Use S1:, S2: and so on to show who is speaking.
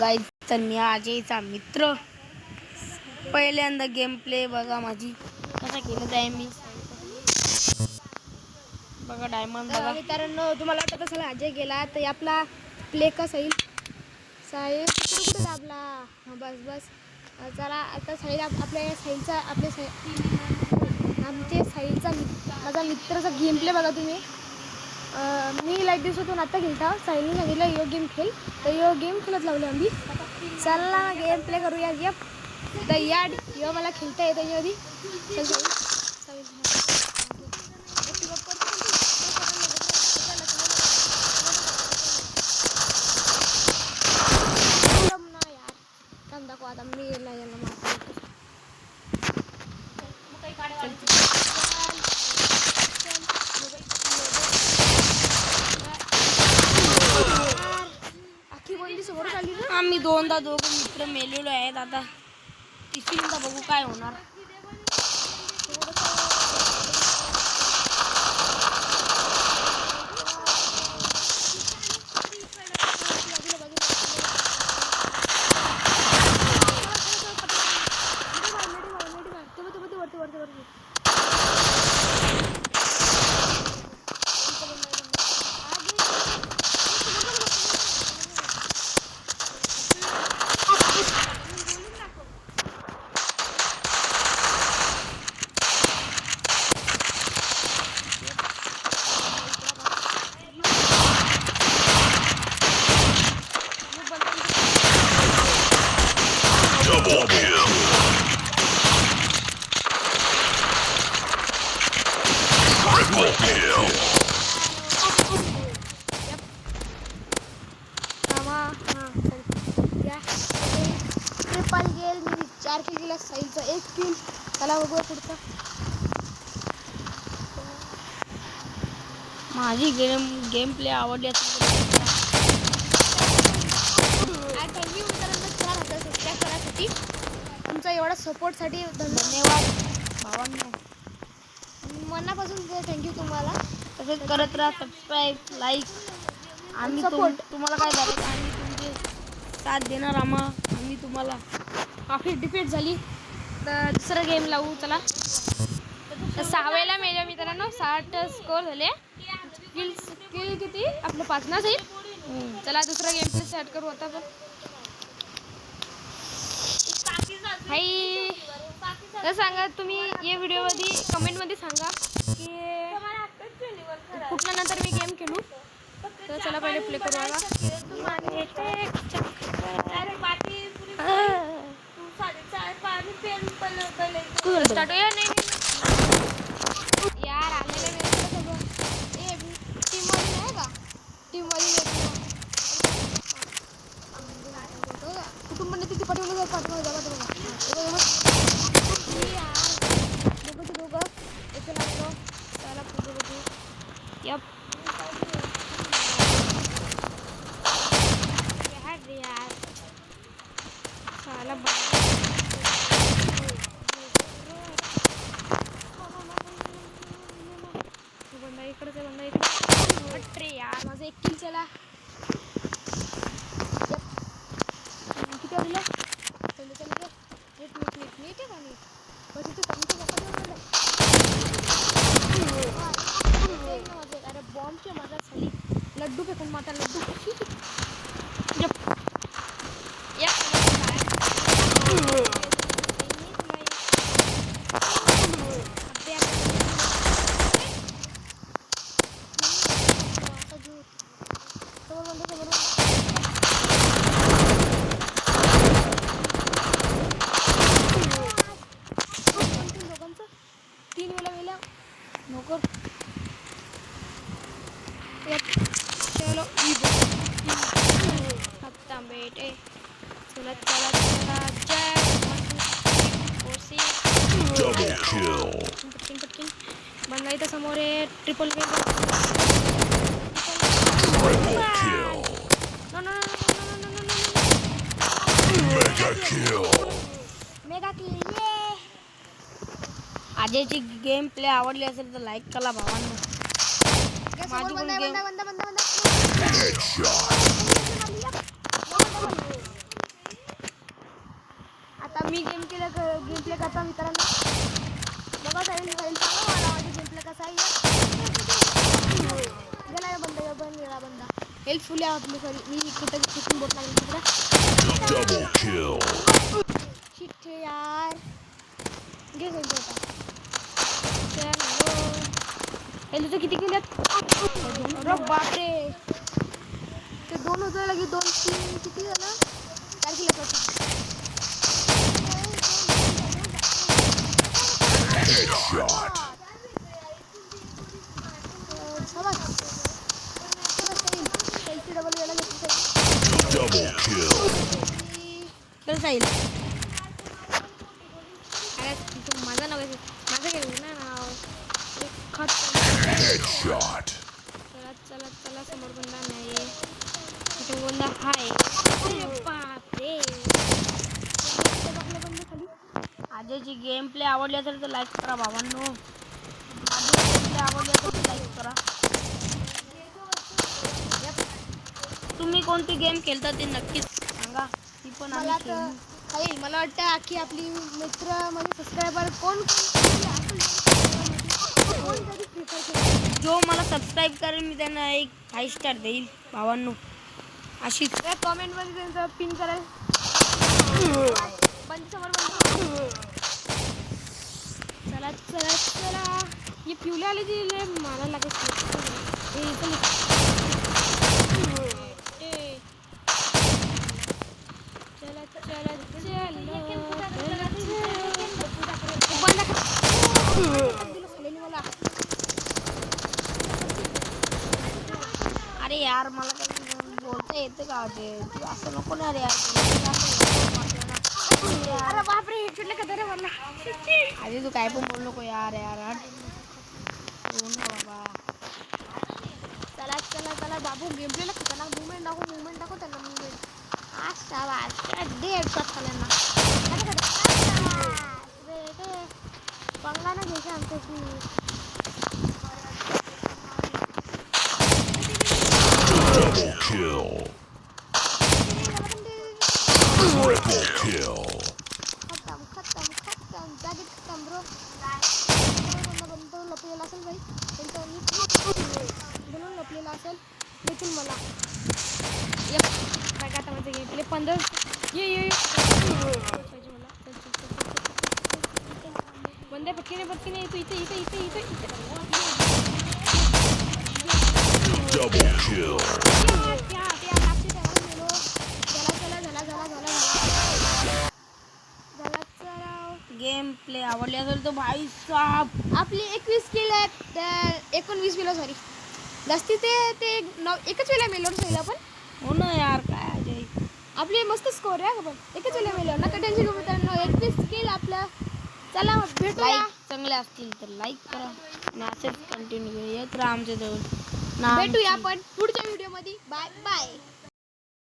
S1: Guys तन्या अजयचा मित्र पहिल्यांदा game play बघा माझी कसा केलं आहे मी बघा डायमंड बघा
S2: मित्रांनो तुम्हाला वाटत असेल अजय गेला तर आपला प्ले कसा येईल साहेब कुठे दाबला हां बस चला आता साहिल आपल्या साहिलचा आमचे साहिलचा माझा मित्राचा गेम प्ले बघा तुम्ही मी लाईक दिवसातून आता खेळता साहिलने सांगितलं यो गेम खेळ तर यो गेम खेळत लावले आम्ही चला गेम प्ले करूया गेम द यार्ड यो मला खेळता येतं त्याच्यामध्ये दाखवा आता मी
S1: आम्ही दोनदा दोघं मित्र मेलेलो आहेत आता तिसरींदा बघू काय होणार
S3: Double kill. Triple kill.
S2: Triple गेल मी 4 किल केला साईलचा 1 किल त्याला बघूया पुढचा
S1: माझी गेम प्ले आवडली असेल
S2: थँक्यू मित्रांनो 4000 सबस्क्राईब करायसाठी तुमचा एवढा सपोर्टसाठी
S1: धन्यवाद भावांनो
S2: मनापासून थँक्यू तुम्हाला
S1: तसेच करत राहा सबस्क्राईब लाईक आम्ही तुम्हाला काय झालं आम्ही तुमचे साथ देणार आम्ही तुम्हाला
S2: काफी डिफीट झाली तर दुसरा गेम लावू चला तर 6 वेळेला मेल्या मित्रांनो 60 स्कोर झाले किल किती आपलं 5 ना जाईल चला दुसरा गेम प्ले स्टार्ट करू आता पण हाय तर सांगा तुम्ही या व्हिडिओमध्ये कमेंटमध्ये सांगा की कुठल्या नंतर मी गेम खेळू तर चला पहिले प्ले करू आता स्टार्ट होया नाही यार आलेले वेळ सगळं टीम मध्ये नाही का टीम मध्ये कुटुंबाने तिथे पाठवलं पाठवलं दोघं इथे लागलो त्याला पुढे बघू
S1: यप
S2: यार साला बंदा इकडे अट्रे यार माझं 1 किल चला किती वाजलं चल नीट आहे का नीट बस इथे अरे बॉम्बचे माझा खाली लड्डू फेकून माता लड्डू
S1: नोकर
S2: चलो
S1: हप्ता बेटे चला चला चला
S3: Double kill.
S2: पटकिन बंदा इथं समोर आहे triple kill
S3: Triple kill.
S2: No
S3: Mega kill.
S2: Mega kill ये
S1: आजची गेम प्ले आवडली असेल तर लाईक करा भावांनो माझी पण गेम
S3: Headshot.
S2: आता मी गेम प्ले करता मित्रांनो. बघा साहिल सांगा मला माझी गेम प्ले कसा आहे. गेला या बंदा हेल्पफुल आहे आपली. सॉरी मी कुठं कुठून बोट लागली तिकडं.
S3: Double kill.
S2: शिट यार. घे साहिल आता. हेल्थ किती केल्यात? अरे बापरे. ते 2 होतं लगे 2 3 किती झालं? 4 केल्यात.
S3: Headshot. Double kill.
S1: तर जाईल.
S2: माझं नाव माझं गेलं ना नाव.
S3: Headshot.
S2: चला समोर बंदा नाही. इथे बंदा हाय. अरे बापरे.
S1: आजची गेम प्ले आवडली असेल तर लाईक करा भावांनो. माझी गेम प्ले आवडली असेल तर लाईक करा. तुम्ही कोणती गेम खेळता ते नक्कीच सांगा. ती पण आम्ही खेळू.
S2: मला वाटतं की आपली मित्र म्हणजे सबस्क्रायबर कोण
S1: जो मला सबस्क्राईब करेल मी त्यांना एक 5 स्टार देईल भावांनो. अशीच
S2: कॉमेंटमध्ये त्यांचं पिन करेल. चला ये पिवले आले जी मला लागेल.
S1: अरे यार मला काही बोलता येतं का ते तू असं नको ना रे यार.
S2: अरे बापरे हेडशॉटला कधी रे मला.
S1: अरे तू काय पण बोल नको यार यार. हो ना बाबा.
S2: चला बाबू गेम प्लेला खतरनाक मुवमेंट दाखव त्यांना मुवमेंट. शाबाश दे हेडशॉट खाल्यांना. पंगा ना घ्यायचं आमच्याशी.
S3: Double kill. Triple kill.
S2: खतम जागेत खतम ब्रो. लपलेला असेल भाई म्हणून लपलेला असेल देखील मला. काय आता माझं गेम प्ले 15 ये बंदे पटकीने तू इथे
S3: Double kill.
S1: गेम प्ले आवडली असेल तर भाई साहब
S2: आपली 21 किल आहेत. 19 किलो सॉरी जास्ती ते एकच वेळेला मेलो सहिला पण.
S1: हो ना यार काय अजय.
S2: आपली मस्त स्कोर आहे पण एकच वेळेला मेलो नका टेन्शन घेऊ मित्रांनो. 21 किल आपलं. चला भेटूया.
S1: लाईक चांगले असतील तर लाईक करा आणि असेच कंटिन्यू येत राहा आमच्या जवळ.
S2: भेटूया आपण पुढच्या व्हिडिओमध्ये. बाय.